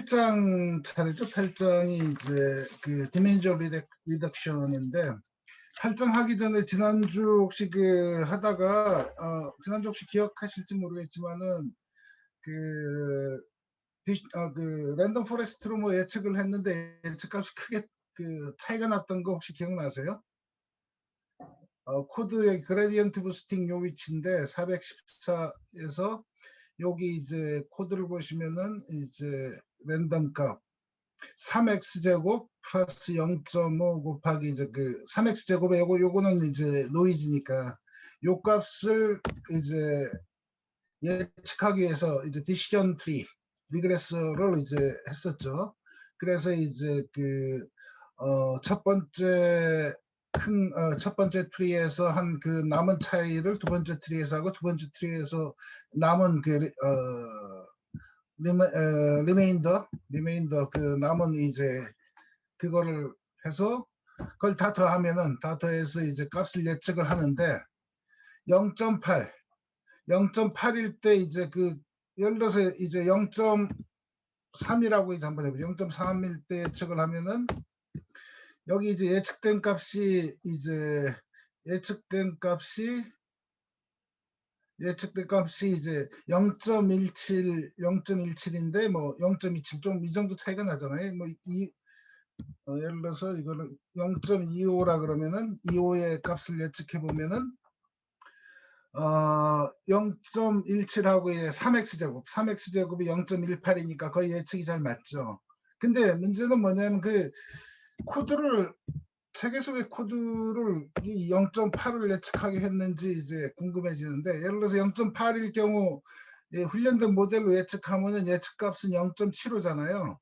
8장 차례죠. 8장이 이제 그 디멘전 리덕션인데 8장 하기 전에 지난주 혹시 그 하다가 지난주 혹시 기억하실지 모르겠지만은 그 랜덤 포레스트로 뭐 예측을 했는데 예측값이 크게 그 차이가 났던 거 혹시 기억나세요? 코드의 그레디언트 부스팅 요 위치인데 414에서 여기 이제 코드를 보시면은 이제 랜덤 값 3x제곱 플러스 0.5 곱하기 이제 그 3x제곱에 요거는 이제 노이즈니까 요 값을 이제 예측하기 위해서 이제 디시전 트리 리그레서를 이제 했었죠. 그래서 이제 첫 번째 트리에서 한 그 남은 차이를 두 번째 트리에서 하고 두 번째 트리에서 남은 리메인더 그 남은 이제 그거를 해서 그걸 다 더해서 이제 값을 예측을 하는데 0.8일 때 이제 예를 들어서 이제 0.3이라고 이제 한번 해보죠. 0.3일 때 예측을 하면은 여기 이제 예측된 값이 이제 0.17인데 뭐 0.27 좀 이 정도 차이가 나잖아요. 뭐 예를 들어서 이거를 0.25라 그러면은 25의 값을 예측해 보면은 0.17하고 3x제곱이 0.18이니까 거의 예측이 잘 맞죠. 근데 문제는 뭐냐면 그 코드를 책에서 왜 코드를 이 0.8을 예측하게 했는지 이제 궁금해지는데, 예를 들어서 0.8일 경우 훈련된 모델로 예측하면은 예측값은 0.75잖아요.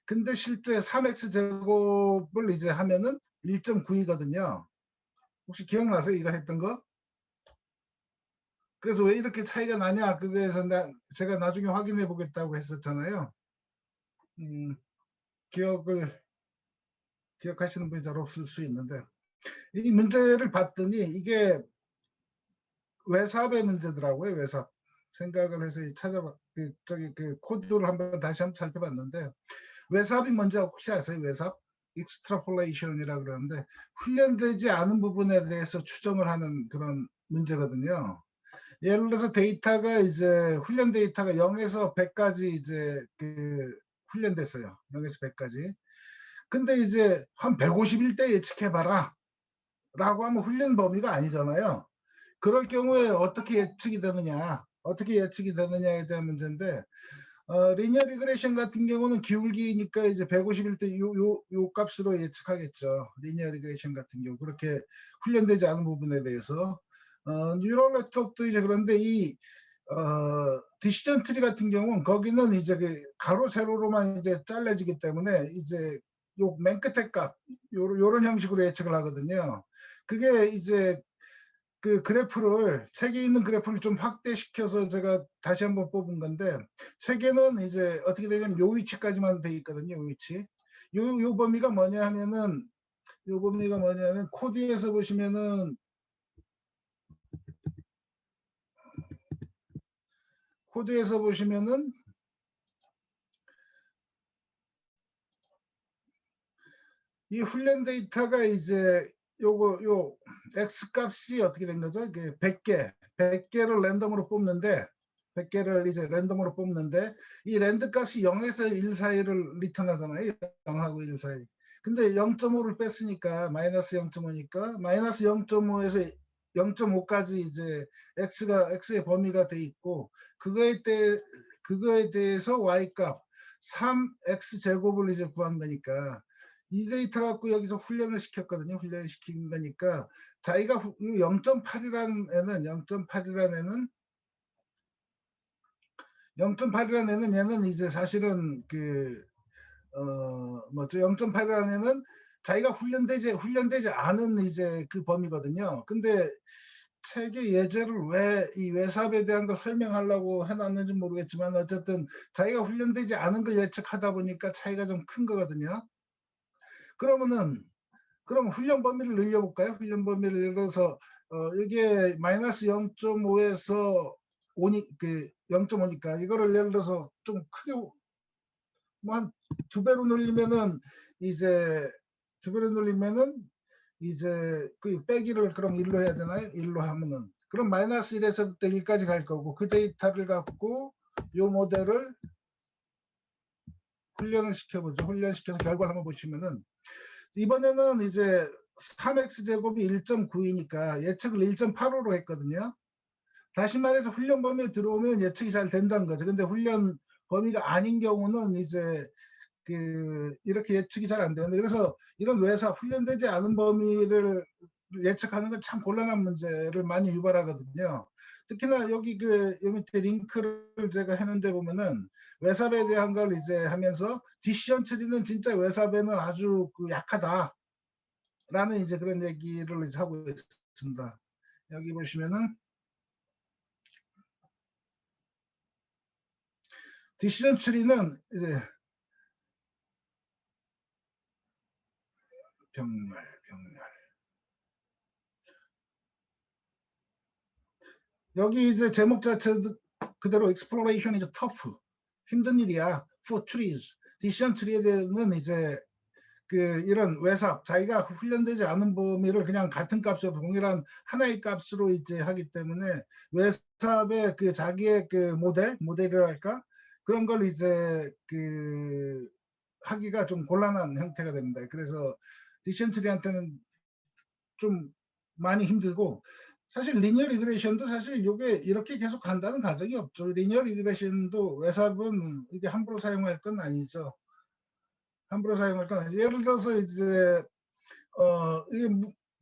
근데 실제 3x제곱을 이제 하면은 1.9이거든요. 혹시 기억나세요? 이거 했던 거? 그래서 왜 이렇게 차이가 나냐? 그거에서 제가 나중에 확인해 보겠다고 했었잖아요. 기억하시는 분이 잘 없을 수 있는데, 이 문제를 봤더니 이게 외삽의 문제더라고요. 외삽. 생각을 해서 코드를 다시 한번 살펴봤는데, 외삽이 뭔지 혹시 아세요? 외삽? 익스트라폴레이션이라 그러는데, 훈련되지 않은 부분에 대해서 추정을 하는 그런 문제거든요. 예를 들어서 데이터가 이제 훈련 데이터가 0에서 100까지 이제 훈련됐어요. 0에서 100까지. 근데 이제 한 151대 예측해봐라 라고 하면 훈련 범위가 아니잖아요. 그럴 경우에 어떻게 예측이 되느냐에 대한 문제인데, 리니어 리그레션 같은 경우는 기울기니까 이제 151대 요 값으로 예측하겠죠. 리니어 리그레션 같은 경우 그렇게 훈련되지 않은 부분에 대해서 뉴럴 네트워크도 이제 그런데 디시전 트리 같은 경우는 거기는 이제 가로 세로로만 이제 잘라지기 때문에 이제 요 맨 끝에 값 요런 형식으로 예측을 하거든요. 그게 이제 책에 있는 그래프를 좀 확대시켜서 제가 다시 한번 뽑은 건데, 책에는 이제 어떻게 되냐면 요 위치까지만 돼 있거든요. 요 위치. 요 범위가 뭐냐면은 코드에서 보시면은 이 훈련 데이터가 이제 요 x 값이 어떻게 된 거죠? 이게 100개를 랜덤으로 뽑는데, 이 랜드 값이 0에서 1 사이를 리턴하잖아요. 0하고 1 사이. 근데 0.5를 뺐으니까 마이너스 0.5니까 마이너스 0.5에서 0.5까지 이제 x의 범위가 돼 있고, 그거에 대해서 y 값 3x 제곱을 이제 구한 거니까 이 데이터 갖고 여기서 훈련을 시켰거든요. 훈련을 시킨 거니까 자기가 0.8이라는 애는 얘는 이제 사실은 0.8이라는 애는 자기가 훈련되지 않은 이제 그 범위거든요. 근데 책의 예제를 왜 이 외삽에 대한 걸 설명하려고 해놨는지 모르겠지만 어쨌든 자기가 훈련되지 않은 걸 예측하다 보니까 차이가 좀 큰 거거든요. 그럼 훈련 범위를 늘려볼까요? 훈련 범위를 예를 들어서 이게 마이너스 0.5에서 0.5니까 이거를 예를 들어서 좀 크게 뭐 한 2배로 늘리면은 이제 2배로 늘리면은 이제 그 빼기를 그럼 1로 해야 되나요? 1로 하면은 그럼 마이너스 1에서부터 1까지 갈 거고 그 데이터를 갖고 요 모델을 훈련을 시켜보죠. 훈련시켜서 결과를 한번 보시면은 이번에는 이제 3x 제곱이 1.9이니까 예측을 1.85로 했거든요. 다시 말해서 훈련 범위에 들어오면 예측이 잘 된다는 거죠. 근데 훈련 범위가 아닌 경우는 이제 그 이렇게 예측이 잘 안 되는데 그래서 이런 외사 훈련되지 않은 범위를 예측하는 건 참 곤란한 문제를 많이 유발하거든요. 특히나 여기 그 밑에 링크를 제가 해놓은 데 보면은 외삽에 대한 걸 이제 하면서 디시전 트리는 진짜 외삽에는 아주 그 약하다라는 이제 그런 얘기를 이제 하고 있습니다. 여기 보시면은 디시전 트리는 이제 병렬 여기 이제 제목 자체 그대로 exploration is tough 힘든 일이야 for trees decision tree에 대해서는 이제 그 이런 외삽 자기가 훈련되지 않은 범위를 그냥 같은 값으로 동일한 하나의 값으로 이제 하기 때문에 외삽의 그 자기의 그 모델이랄까 그런 걸 이제 그 하기가 좀 곤란한 형태가 됩니다. 그래서 decision tree한테는 좀 많이 힘들고 사실 리니어 리그레이션도 사실 이게 이렇게 계속 간다는 가정이 없죠. 리니어 리그레이션도 외삽은 이게 함부로 사용할 건 아니죠. 함부로 사용할 건 아니죠. 예를 들어서 이제 이게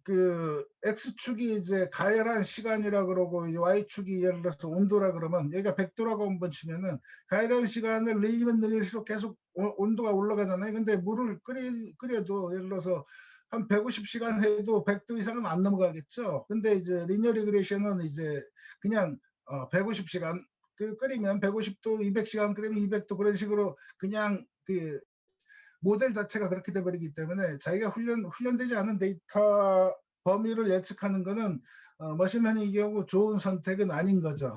그 x축이 이제 가열한 시간이라 그러고 이제 y축이 예를 들어서 온도라 그러면 얘가 100도라고 한번 치면은 가열한 시간을 늘리면 늘릴수록 계속 온도가 올라가잖아요. 근데 물을 끓여도 예를 들어서 한 150시간 해도 100도 이상은 안 넘어가겠죠. 근데 이제 리니어 리그레이션은 이제 그냥 150시간 끓이면 150도, 200시간 끓이면 200도 그런 식으로 그냥 그 모델 자체가 그렇게 돼버리기 때문에 자기가 훈련되지 않은 데이터 범위를 예측하는 거는 머신러닝 이 경우 좋은 선택은 아닌 거죠.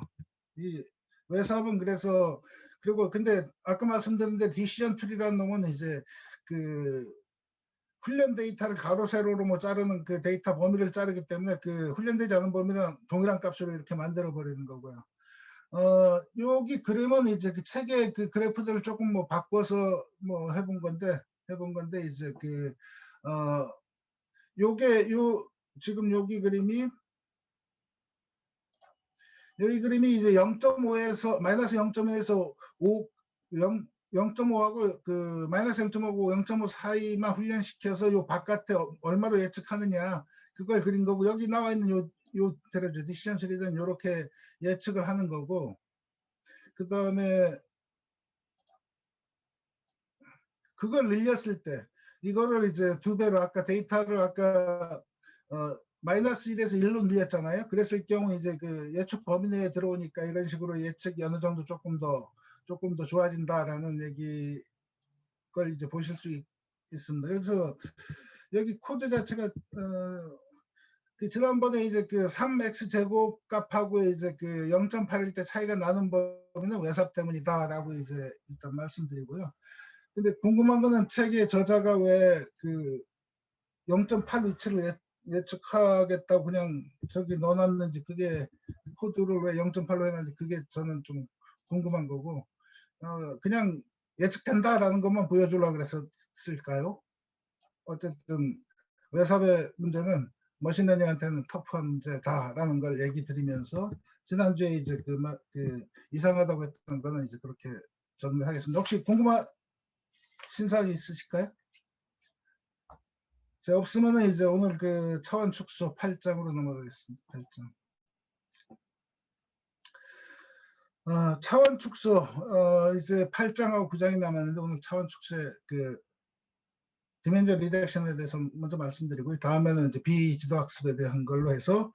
이 외삽은 그래서 그리고 근데 아까 말씀드렸는데 디시전 트리라는 놈은 이제 그 훈련 데이터를 가로 세로로 뭐 자르는 그 데이터 범위를 자르기 때문에 그 훈련되지 않은 범위는 동일한 값으로 이렇게 만들어 버리는 거고요. 여기 그림은 이제 그 책의 그 그래프들을 조금 뭐 바꿔서 뭐 해본 건데 이제 그 요게 지금 여기 그림이 이제 0.5에서 마이너스 0.5에서 0.5하고 그 마이너스 0.5하고 0.5 사이만 훈련시켜서 요 바깥에 얼마로 예측하느냐 그걸 그린 거고 여기 나와 있는 요 디시전 트리는 요렇게 예측을 하는 거고 그 다음에 그걸 늘렸을 때 이거를 이제 2배로 아까 데이터를 아까 마이너스 1에서 1로 늘렸잖아요. 그랬을 경우 이제 그 예측 범위 내에 들어오니까 이런 식으로 예측이 어느 정도 조금 더 좋아진다라는 얘기 걸 이제 보실 수 있습니다. 그래서 여기 코드 자체가 그 지난번에 이제 그 3x 제곱 값하고 이제 그 0.8일 때 차이가 나는 범위는 외삽 때문이다라고 이제 일단 말씀드리고요. 근데 궁금한 거는 책의 저자가 왜 그 0.8 위치를 예측하겠다고 그냥 저기 넣어놨는지 그게 코드를 왜 0.8로 해놨는지 그게 저는 좀 궁금한 거고 그냥 예측된다라는 것만 보여주려고 그랬을까요? 어쨌든 외삽의 문제는 머신러닝한테는 터프한 문제다라는 걸 얘기 드리면서 지난주에 이제 그 이상하다고 했던 거는 이제 그렇게 정리하겠습니다. 혹시 궁금한 신사항이 있으실까요? 제 없으면은 이제 오늘 그 차원 축소 8장으로 넘어가겠습니다. 8장. 차원 축소 이제 8장하고 9장이 남았는데 오늘 차원 축소의 그 디멘전 리덕션에 대해서 먼저 말씀드리고 다음에는 이제 비지도 학습에 대한 걸로 해서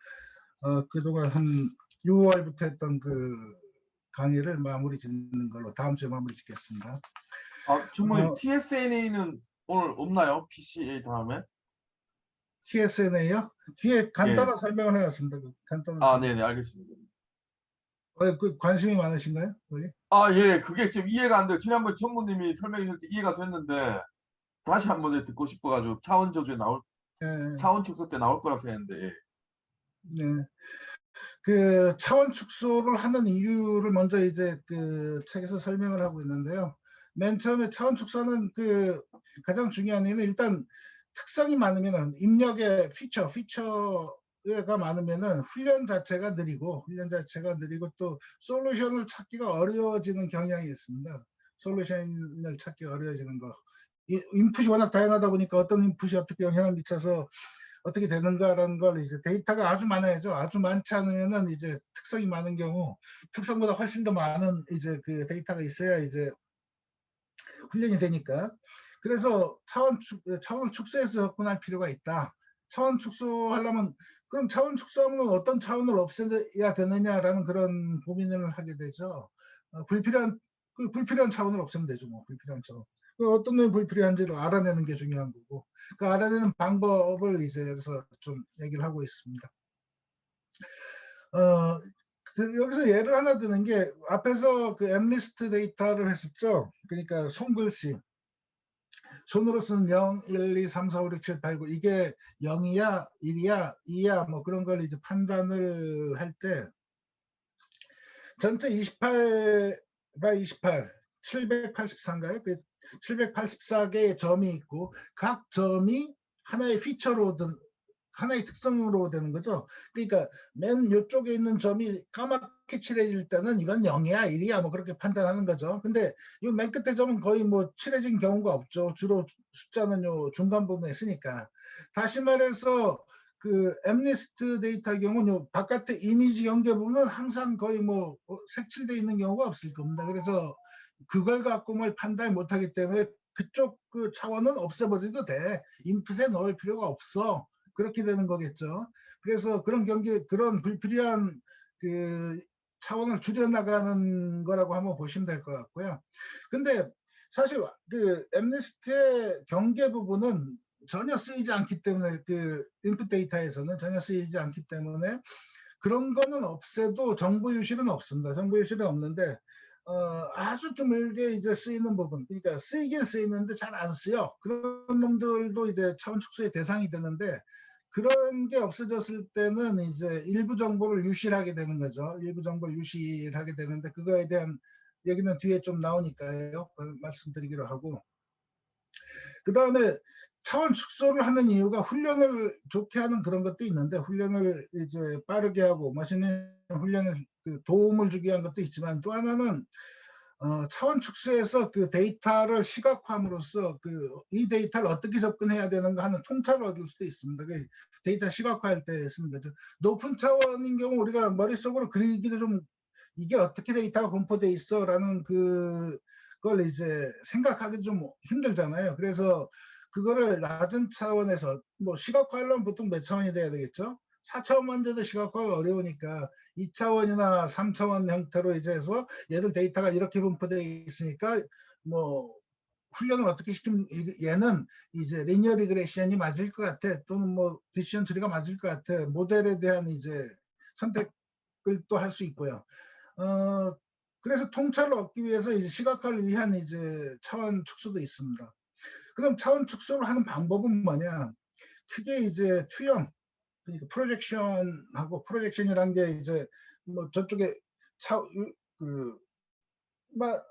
그동안 한 6월부터 했던 그 강의를 마무리 짓는 걸로 다음 주에 마무리 짓겠습니다. 정말 TSNA는 오늘 없나요? PCA 다음에? TSNA요? 뒤에 간단한 설명을 해놨습니다. 간단한 설명. 네네 알겠습니다. 그 관심이 많으신가요? 거기? 아, 예, 그게 좀 이해가 안 돼요. 지난번 전무님이 설명해 주실 때 이해가 됐는데 다시 한번 듣고 싶어가지고 차원 저주에 나올 예, 차원 축소 때 나올 거라 생각했는데 예. 네. 그 차원 축소를 하는 이유를 먼저 이제 그 책에서 설명을 하고 있는데요. 맨 처음에 차원 축소는 그 가장 중요한 이유는 일단 특성이 많으면은 입력의 피처가 많으면은 훈련 자체가 느리고 또 솔루션을 찾기가 어려워지는 경향이 있습니다. 솔루션을 찾기가 어려워지는 거. 인풋이 워낙 다양하다 보니까 어떤 인풋이 어떻게 영향을 미쳐서 어떻게 되는가라는 걸 이제 데이터가 아주 많아야죠. 아주 많지 않으면은 이제 특성이 많은 경우 특성보다 훨씬 더 많은 이제 그 데이터가 있어야 이제 훈련이 되니까. 그래서 차원을 축소해서 접근할 필요가 있다. 차원 축소하려면 그럼 차원 축소하면 어떤 차원을 없애야 되느냐라는 그런 고민을 하게 되죠. 불필요한 차원을 없애면 되죠. 뭐 불필요한 차원. 어떤 게 불필요한지를 알아내는 게 중요한 거고 그 알아내는 방법을 이제 여기서 좀 얘기를 하고 있습니다. 어, 여기서 예를 하나 드는 게 앞에서 그 엠리스트 데이터를 했었죠. 그러니까 손글씨 손으로 쓰는 0, 1, 2, 3, 4, 5, 6, 7, 8, 9 이게 0이야, 1이야, 2야 뭐 그런 걸 이제 판단을 할 때 전체 28 by 28, 784인가요? 그 784개의 점이 있고 각 점이 하나의 피처로 하나의 특성으로 되는 거죠. 그러니까 맨 이쪽에 있는 점이 까맣게 칠해질 때는 이건 0이야, 1이야 뭐 그렇게 판단하는 거죠. 근데 이 맨 끝에 점은 거의 뭐 칠해진 경우가 없죠. 주로 숫자는 요 중간 부분에 있으니까. 다시 말해서 그 엠리스트 데이터의 경우는 요 바깥에 이미지 연계 부분은 항상 거의 뭐 색칠되어 있는 경우가 없을 겁니다. 그래서 그걸 갖고 뭘 판단 못하기 때문에 그쪽 그 차원은 없애버려도 돼. 인풋에 넣을 필요가 없어. 그렇게 되는 거겠죠. 그래서 그런 불필요한 그 차원을 줄여나가는 거라고 한번 보시면 될 것 같고요. 근데 사실 그 엠니스트의 경계 부분은 전혀 쓰이지 않기 때문에 그 인풋 데이터에서는 전혀 쓰이지 않기 때문에 그런 거는 없애도 정보 유실은 없습니다. 정보 유실은 없는데 아주 드물게 이제 쓰이는 부분, 그러니까 쓰이긴 쓰이는데 잘 안 쓰여. 그런 놈들도 이제 차원 축소의 대상이 되는데 그런 게 없어졌을 때는 이제 일부 정보를 유실하게 되는 거죠. 일부 정보를 유실하게 되는데 그거에 대한 얘기는 뒤에 좀 나오니까요. 말씀드리기로 하고. 그 다음에 차원 축소를 하는 이유가 훈련을 좋게 하는 그런 것도 있는데 훈련을 이제 빠르게 하고 멋있는 훈련을 그 도움을 주기 위한 것도 있지만 또 하나는 차원 축소해서 그 데이터를 시각화함으로써 그 이 데이터를 어떻게 접근해야 되는가 하는 통찰을 얻을 수도 있습니다. 그 데이터 시각화할 때 쓰는 거죠. 높은 차원인 경우 우리가 머릿속으로 그리기도 좀 이게 어떻게 데이터가 분포돼 있어라는 그걸 이제 생각하기 좀 힘들잖아요. 그래서 그거를 낮은 차원에서 뭐 시각화하려면 보통 몇 차원이 돼야 되겠죠? 4차원만 돼도 시각화가 어려우니까 2차원이나 3차원 형태로 이제 해서 얘들 데이터가 이렇게 분포되어 있으니까 뭐 훈련을 어떻게 시키면 얘는 이제 리니어 리그레션이 맞을 것 같아 또는 뭐 디시전 트리가 맞을 것 같아 모델에 대한 이제 선택을 또 할 수 있고요. 그래서 통찰을 얻기 위해서 이제 시각화를 위한 이제 차원 축소도 있습니다. 그럼 차원 축소를 하는 방법은 뭐냐? 크게 이제 투영, 그러니까 프로젝션하고 프로젝션이라는 게 이제 뭐 저쪽에 차, 그, 막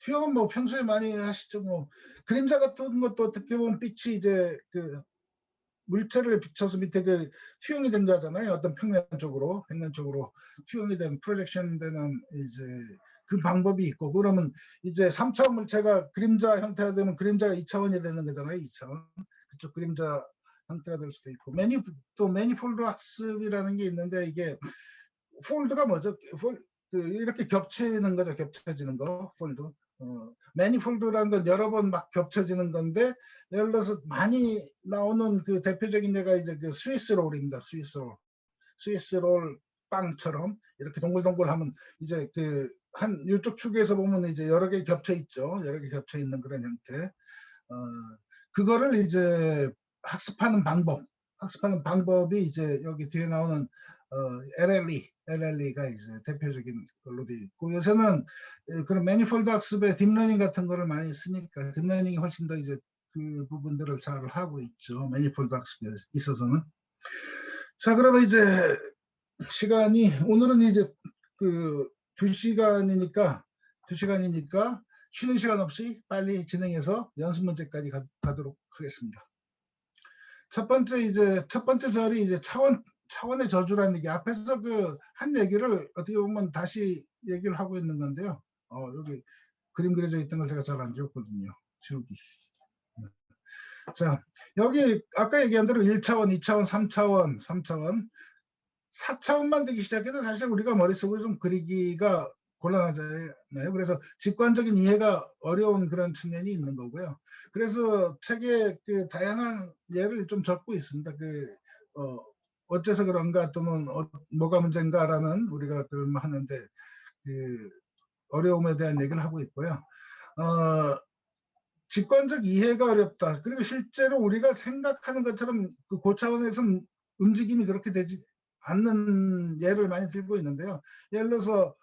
투영은 뭐 평소에 많이 하시죠. 뭐 그림자 같은 것도 어떻게 보면 빛이 이제 그 물체를 비춰서 밑에 그 투영이 된 거잖아요. 어떤 평면 쪽으로 투영이 된 프로젝션 되는 이제 그 방법이 있고 그러면 이제 3차원 물체가 그림자 형태가 되면 그림자가 2차원이 되는 거잖아요. 2차원. 그쪽 그림자 형태가 될 수도 있고 또 매니폴드 학습이라는 게 있는데 이게 폴드가 뭐죠? 이렇게 겹치는 거죠. 겹쳐지는 거 폴드. 매니폴드라는 건 여러 번 막 겹쳐지는 건데 예를 들어서 많이 나오는 그 대표적인 예가 이제 그 스위스 롤입니다. 스위스 롤 빵처럼 이렇게 동글동글하면 이제 그 한 이쪽 축에서 보면 이제 여러 개 겹쳐 있죠. 여러 개 겹쳐 있는 그런 형태. 그거를 이제 학습하는 방법이 이제 여기 뒤에 나오는 LLE가 이제 대표적인 걸로 돼 있고, 요새는 그런 매니폴드 학습에 딥러닝 같은 거를 많이 쓰니까 딥러닝이 훨씬 더 이제 그 부분들을 잘 하고 있죠. 매니폴드 학습에 있어서는. 자, 그러면 이제 시간이 오늘은 이제 그 2시간이니까 쉬는 시간 없이 빨리 진행해서 연습 문제까지 가도록 하겠습니다. 첫 번째 절이 이제 차원의 저주라는 얘기, 앞에서 그 한 얘기를 어떻게 보면 다시 얘기를 하고 있는 건데요. 여기 그림 그려져 있던 걸 제가 잘 안 지웠거든요. 지우기. 자, 여기 아까 얘기한 대로 1차원, 2차원, 3차원, 4차원만 되기 시작해도 사실 우리가 머릿속으로 좀 그리기가 곤란하잖아요. 그래서 직관적인 이해가 어려운 그런 측면이 있는 거고요. 그래서 책에 그 다양한 예를 좀 적고 있습니다. 어째서 그런가 또는 뭐가 문제인가라는 우리가 그걸 하는데 그 어려움에 대한 얘기를 하고 있고요. 직관적 이해가 어렵다. 그리고 실제로 우리가 생각하는 것처럼 그 고차원에서는 움직임이 그렇게 되지 않는 예를 많이 들고 있는데요. 예를 들어서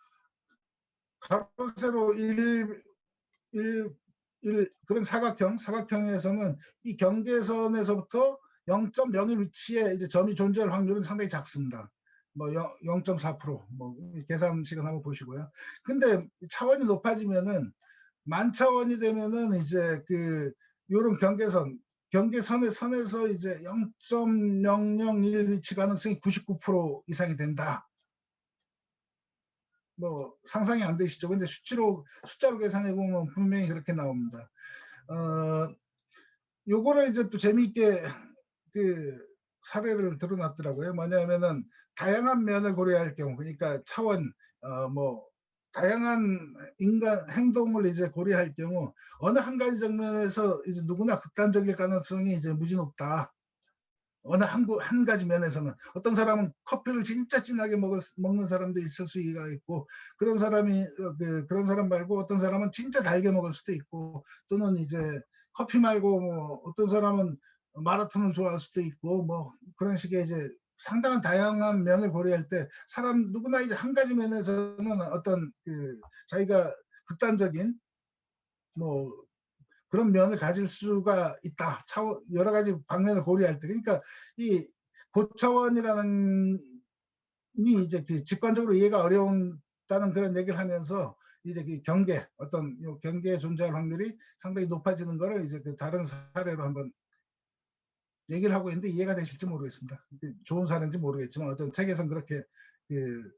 가로 세로 1 그런 사각형에서는 이 경계선에서부터 0.01 위치에 이제 점이 존재할 확률은 상당히 작습니다. 뭐 0.4%, 뭐 계산 시간 한번 보시고요. 근데 차원이 높아지면은 만 차원이 되면은 이제 그 요런 경계선에서 이제 0.001 위치 가능성이 99% 이상이 된다. 뭐 상상이 안 되시죠? 근데 숫자로 계산해 보면 분명히 그렇게 나옵니다. 요거를 이제 또 재미있게 그 사례를 드러났더라고요. 뭐냐면은 다양한 면을 고려할 경우, 그러니까 차원, 뭐 다양한 인간 행동을 이제 고려할 경우 어느 한 가지 장면에서 이제 누구나 극단적일 가능성이 이제 무지 높다. 어느 한 가지 면에서는 어떤 사람은 커피를 진짜 진하게 먹는 사람도 있을 수가 있고, 그런 사람 말고 어떤 사람은 진짜 달게 먹을 수도 있고, 또는 이제 커피 말고 뭐 어떤 사람은 마라톤을 좋아할 수도 있고, 뭐 그런 식의 이제 상당한 다양한 면을 고려할 때 사람 누구나 이제 한 가지 면에서는 어떤 그 자기가 극단적인 뭐 그런 면을 가질 수가 있다. 여러 가지 방면을 고려할 때. 그러니까 이 고차원이라는 이 이제 그 직관적으로 이해가 어려운다는 그런 얘기를 하면서 이제 그 어떤 경계에 존재할 확률이 상당히 높아지는 거를 이제 그 다른 사례로 한번 얘기를 하고 있는데 이해가 되실지 모르겠습니다. 좋은 사례인지 모르겠지만 어떤 책에서는 그렇게 그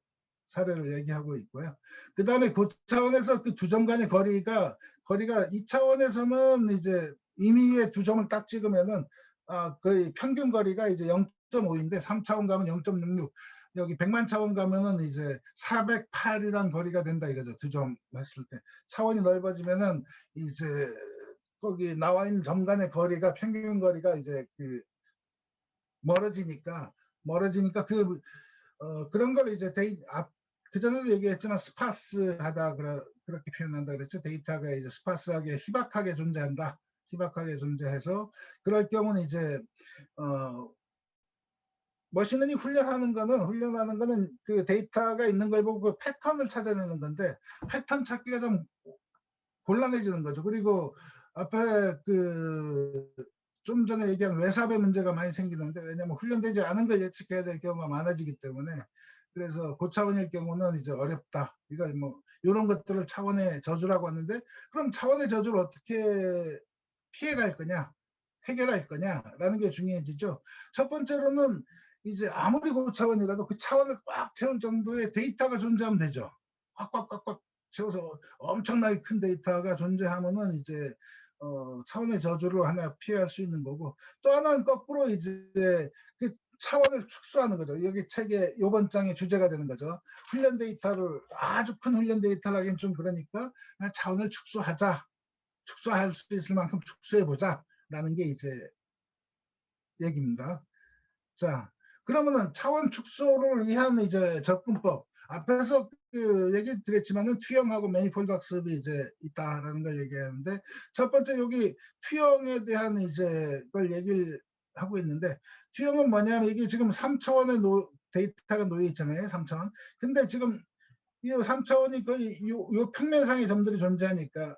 사례를 얘기하고 있고요. 그 다음에 고차원에서 그 두 점 간의 거리가 2차원에서는 이제 임의의 두 점을 딱 찍으면은 거의 평균 거리가 이제 0.5인데 3차원 가면 0.66, 여기 100만 차원 가면은 이제 408이란 거리가 된다 이거죠. 두 점 했을 때 차원이 넓어지면은 이제 거기 나와 있는 점 간의 거리가 평균 거리가 이제 그 멀어지니까 그런 걸 이제 그전에도 얘기했지만 스파스하다 그렇게 표현한다 그랬죠. 데이터가 이제 스파스하게 희박하게 존재한다. 희박하게 존재해서 그럴 경우는 이제 머신러닝 훈련하는 거는 그 데이터가 있는 걸 보고 그 패턴을 찾아내는 건데 패턴 찾기가 좀 곤란해지는 거죠. 그리고 앞에 좀 전에 얘기한 외삽의 문제가 많이 생기는데, 왜냐하면 훈련되지 않은 걸 예측해야 될 경우가 많아지기 때문에, 그래서 고차원일 경우는 이제 어렵다. 이거 뭐 이런 것들을 차원의 저주라고 하는데, 그럼 차원의 저주를 어떻게 피해갈 거냐, 해결할 거냐라는 게 중요해지죠. 첫 번째로는 이제 아무리 고차원이라도 그 차원을 꽉 채울 정도의 데이터가 존재하면 되죠. 꽉꽉꽉꽉 채워서 엄청나게 큰 데이터가 존재하면은 이제 차원의 저주를 하나 피할 수 있는 거고, 또 하나는 거꾸로 이제 그 차원을 축소하는 거죠. 여기 책의 이번 장의 주제가 되는 거죠. 훈련 데이터를 아주 큰 훈련 데이터를 하긴 좀 그러니까 차원을 축소할 수 있을 만큼 축소해 보자라는 게 이제 얘기입니다. 자, 그러면은 차원 축소를 위한 이제 접근법, 앞에서 그 얘기 드렸지만은 투영하고 매니폴드 학습이 이제 있다라는 걸 얘기하는데, 첫 번째 여기 투영에 대한 이제 걸 얘기를 하고 있는데, 투영은 뭐냐면 이게 지금 3차원의 데이터가 놓여 있잖아요. 3차원. 근데 지금 이 3차원이 거의 요 평면상의 점들이 존재하니까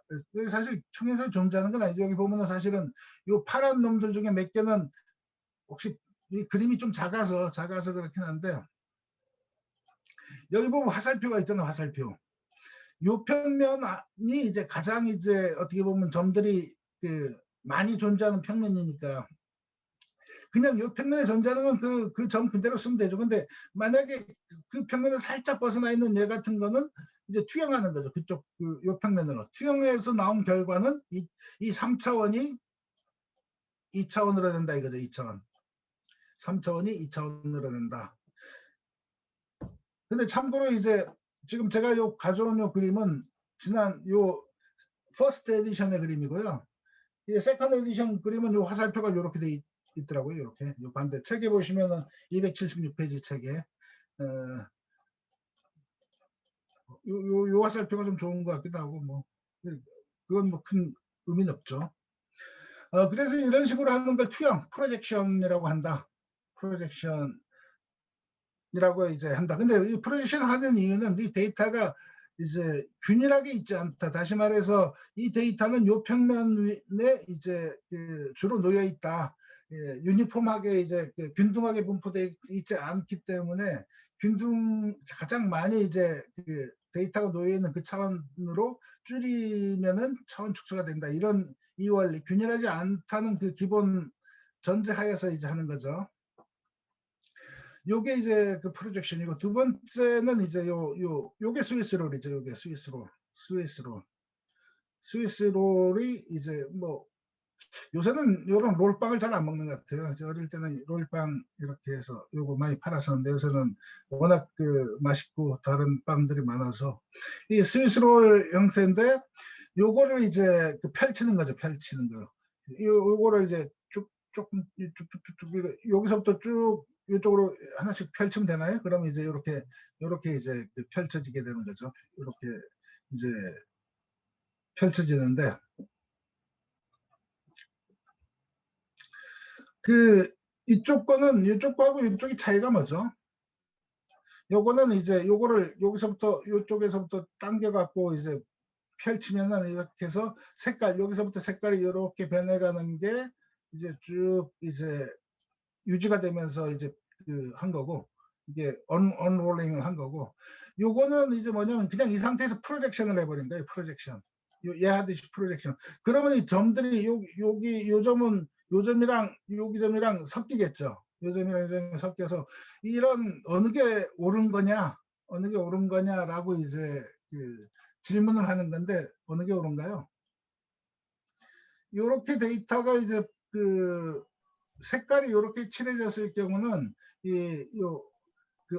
사실 평면상이 존재하는 건 아니죠. 여기 보면은 사실은 요 파란 놈들 중에 몇 개는 혹시 이 그림이 좀 작아서 그렇긴 한데 여기 보면 화살표가 있잖아요. 화살표. 요 평면이 이제 가장 이제 어떻게 보면 점들이 그 많이 존재하는 평면이니까 그냥 요 평면에 존재하는 건 그 점 그대로 쓰면 되죠. 근데 만약에 그 평면을 살짝 벗어나 있는 얘 같은 거는 이제 투영하는 거죠. 그쪽 요 평면으로 투영해서 나온 결과는 이 3차원이 2차원으로 된다 이거죠. 2차원. 3차원이 2차원으로 된다. 근데 참고로 이제 지금 제가 요 가져온 요 그림은 지난 요 퍼스트 에디션의 그림이고요. 이 세컨드 에디션 그림은 요 화살표가 이렇게 돼 있더라고요. 이렇게 요 반대 책에 보시면은 276페이지 책에 요 화살표가 좀 좋은 것 같기도 하고 뭐 그건 뭐 큰 의미는 없죠. 그래서 이런 식으로 하는 걸 투영, 프로젝션이라고 한다. 프로젝션이라고 이제 한다. 근데 이 프로젝션 하는 이유는 이 데이터가 이제 균일하게 있지 않다. 다시 말해서 이 데이터는 요 평면에 이제 주로 놓여 있다. 예, 유니폼하게 이제 균등하게 분포되어 있지 않기 때문에 가장 많이 이제 데이터가 놓여 있는 그 차원으로 줄이면은 차원 축소가 된다. 이런 이 원리, 균일하지 않다는 그 기본 전제하에서 이제 하는 거죠. 요게 이제 그 프로젝션이고 두 번째는 이제 요게 스위스롤이죠. 요게 스위스롤이 이제 뭐 요새는 요런 롤빵을 잘 안 먹는 것 같아요. 저 어릴 때는 롤빵 이렇게 해서 요거 많이 팔았었는데 요새는 워낙 맛있고 다른 빵들이 많아서 이 스위스롤 형태인데 요거를 이제 펼치는 거죠. 펼치는 거. 요거를 이제 조금 쭉쭉쭉쭉 여기서부터 쭉 이쪽으로 하나씩 펼치면 되나요? 그러면 이제 이렇게 이제 펼쳐지게 되는 거죠. 이렇게 이제 펼쳐지는데 이쪽 거는 이쪽 거하고 이쪽이 차이가 뭐죠? 요거는 이제 요거를 여기서부터 이쪽에서부터 당겨 갖고 이제 펼치면은 이렇게 해서 여기서부터 색깔이 이렇게 변해가는 게 이제 쭉 이제 유지가 되면서 이제 한 거고 이게 언롤링을 한 거고 요거는 이제 뭐냐면 그냥 이 상태에서 프로젝션을 해버린 거예요. 프로젝션. 얘 하듯이 프로젝션. 그러면 이 점들이 여기 요 점은 요 점이랑 여기 점이랑 섞이겠죠. 요 점이랑 요 점이 섞여서 이런 어느 게 옳은 거냐라고 이제 질문을 하는 건데 어느 게 옳은가요? 요렇게 데이터가 이제 색깔이 이렇게 칠해졌을 경우는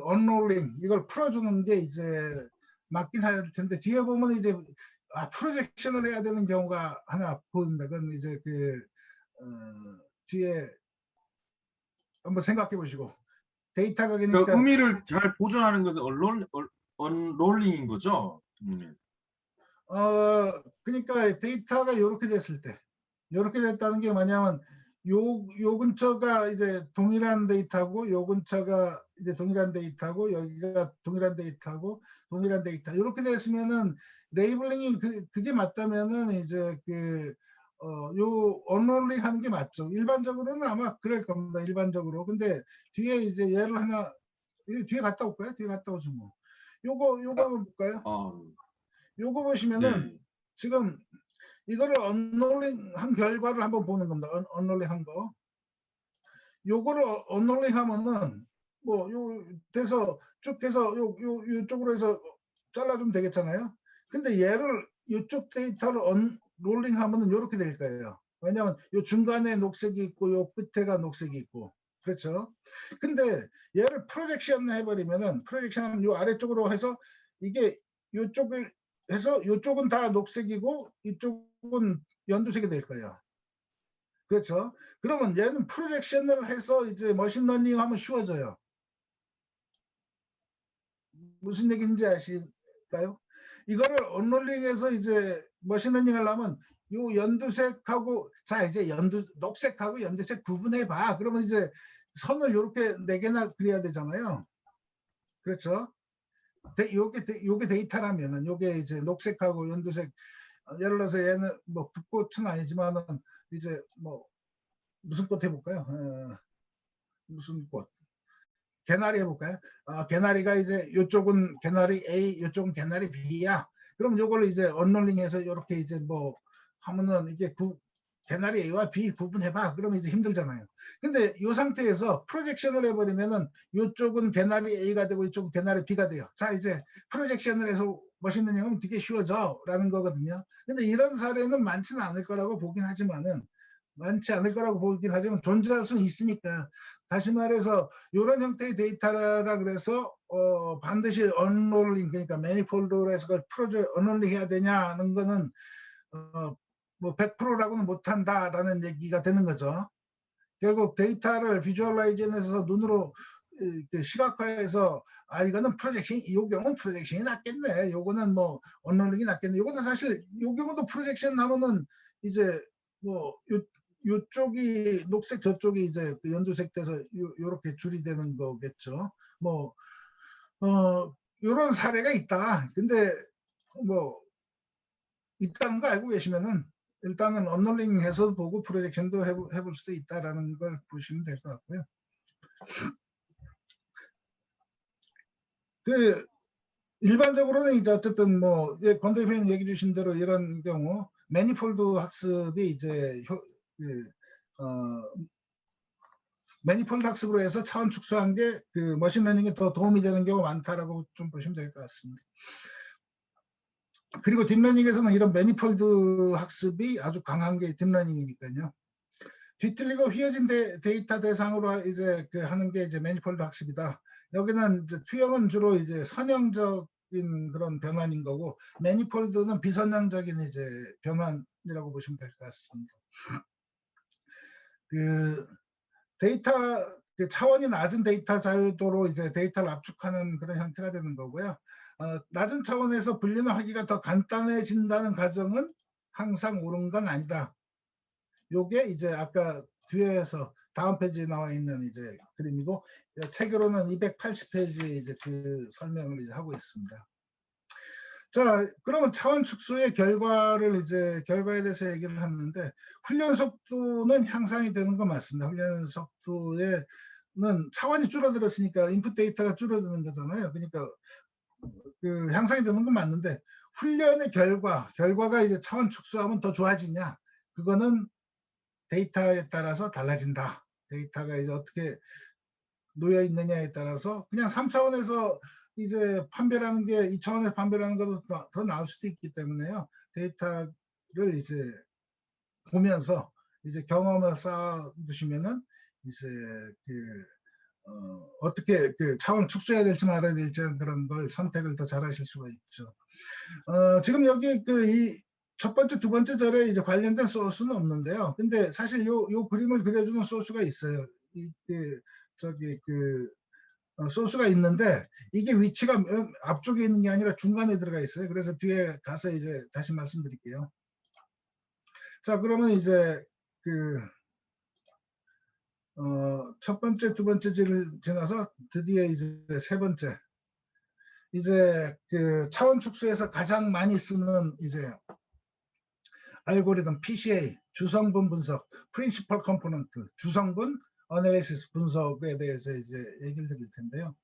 언롤링 이걸 풀어주는 게 이제 맞긴 할 텐데 뒤에 보면 이제 프로젝션을 해야 되는 경우가 하나 보입니다. 그건 이제 뒤에 한번 생각해 보시고 데이터가 그러니까 의미를 잘 보존하는 것은 언롤링인 거죠. 그러니까 데이터가 이렇게 됐을 때 이렇게 됐다는 게 뭐냐면 요 근처가 이제 동일한 데이터고 요 근처가 이제 동일한 데이터고 여기가 동일한 데이터고 동일한 데이터 이렇게 됐으면은 레이블링이 그게 맞다면은 이제 요 언롤링 하는 게 맞죠. 일반적으로는 아마 그럴 겁니다. 일반적으로. 근데 뒤에 이제 얘를 하나 뒤에 갔다 올까요? 뒤에 갔다 오죠 뭐. 요거 한번 볼까요? 요거 보시면은 네. 지금 이거를 언롤링 한 결과를 한번 보는 겁니다. 언롤링 한 거. 요거를 언롤링 하면은 뭐 돼서 쭉 해서 요쪽으로 해서 잘라주면 되겠잖아요. 근데 얘를 이쪽 데이터를 언롤링 하면은 요렇게 될 거예요. 왜냐하면 요 중간에 녹색이 있고 요 끝에가 녹색이 있고 그렇죠. 근데 얘를 프로젝션 해버리면은 프로젝션 요 아래쪽으로 해서 이게 요쪽을 해서 요쪽은 다 녹색이고 이쪽은 연두색이 될 거예요. 그렇죠. 그러면 얘는 프로젝션을 해서 이제 머신러닝 하면 쉬워져요. 무슨 얘기인지 아실까요? 이거를 언롤링해서 이제 머신러닝 하려면 요 연두색하고 자 이제 녹색하고 연두색 구분해 봐. 그러면 이제 선을 이렇게 4개나 그려야 되잖아요. 그렇죠. 요게 데이터라면은 요게 이제 녹색하고 연두색 예를 들어서 얘는 뭐 붓꽃은 아니지만은 이제 뭐 무슨 꽃 해볼까요? 무슨 꽃? 개나리 해볼까요? 개나리가 이제 요쪽은 개나리 A, 요쪽은 개나리 B야. 그럼 요걸 이제 언롤링해서 이렇게 이제 뭐 하면은 이게 개나리 A와 B 구분해봐. 그러면 이제 힘들잖아요. 근데 이 상태에서 프로젝션을 해버리면은 요쪽은 개나리 A가 되고 이쪽은 개나리 B가 돼요. 자, 이제 프로젝션을 해서 멋있는 형은 되게 쉬워져 라는 거거든요. 근데 이런 사례는 많지는 않을 거라고 보긴 하지만 존재할 수는 있으니까. 다시 말해서 이런 형태의 데이터라 그래서 반드시 언롤링, 그러니까 매니폴드로 해서 그걸 언롤링 해야 되냐는 거는 뭐 100%라고는 못한다라는 얘기가 되는 거죠. 결국 데이터를 비주얼라이제이션에서 눈으로 시각화해서 이거는 프로젝션, 이 경우는 프로젝션이 낫겠네, 요거는 뭐 언롤링이 낫겠네, 요거는 사실 요 경우도 프로젝션 나오면 이제 뭐 요쪽이 녹색, 저쪽이 이제 연두색 돼서 요렇게 줄이 되는 거겠죠. 뭐 요런 사례가 있다. 근데 뭐 있다는 거 알고 계시면은 일단은 언롤링해서 보고 프로젝션도 해볼 수도 있다라는 걸 보시면 될 것 같고요. 그 일반적으로는 이제 어쨌든 뭐 권 대표님 얘기 주신 대로 이런 경우 매니폴드 학습이 이제 매니폴드 학습으로 해서 차원 축소한 게 그 머신러닝에 더 도움이 되는 경우가 많다라고 좀 보시면 될 것 같습니다. 그리고 딥러닝에서는 이런 매니폴드 학습이 아주 강한 게 딥러닝이니까요. 뒤틀리고 휘어진 데이터 대상으로 이제 하는 게 이제 매니폴드 학습이다. 여기는 이제 투영은 주로 이제 선형적인 그런 변환인 거고, 매니폴드는 비선형적인 이제 변환이라고 보시면 될 것 같습니다. 데이터 차원이 낮은 데이터 자유도로 이제 데이터를 압축하는 그런 형태가 되는 거고요. 낮은 차원에서 분류는 하기가 더 간단해진다는 가정은 항상 옳은 건 아니다. 요게 이제 아까 뒤에서 다음 페이지에 나와 있는 이제 그림이고, 책으로는 280페이지에 이제 그 설명을 이제 하고 있습니다. 자, 그러면 차원 축소의 결과에 대해서 얘기를 하는데, 훈련 속도는 향상이 되는 건 맞습니다. 훈련 속도에는 차원이 줄어들었으니까 인풋 데이터가 줄어드는 거잖아요. 그러니까 향상이 되는 건 맞는데, 훈련의 결과가 이제 차원 축소하면 더 좋아지냐? 그거는 데이터에 따라서 달라진다. 데이터가 이제 어떻게 놓여 있느냐에 따라서 그냥 3차원에서 이제 판별하는 게 2차원에서 판별하는 것도 더 나을 수도 있기 때문에요. 데이터를 이제 보면서 이제 경험을 쌓아두시면은 이제 어떻게 차원 축소해야 될지 말아야 될지 그런 걸 선택을 더 잘하실 수가 있죠. 지금 여기 이 첫 번째, 두 번째 절에 이제 관련된 소스는 없는데요. 근데 사실 요 그림을 그려주는 소스가 있어요. 소스가 있는데 이게 위치가 앞쪽에 있는 게 아니라 중간에 들어가 있어요. 그래서 뒤에 가서 이제 다시 말씀드릴게요. 자, 그러면 이제 첫 번째, 두 번째를 지나서 드디어 이제 세 번째. 이제 차원 축소에서 가장 많이 쓰는 이제 알고리즘 PCA, 주성분 분석, 프린시펄 컴포넌트, 주성분 어널리시스 분석에 대해서 이제 얘기를 드릴 텐데요.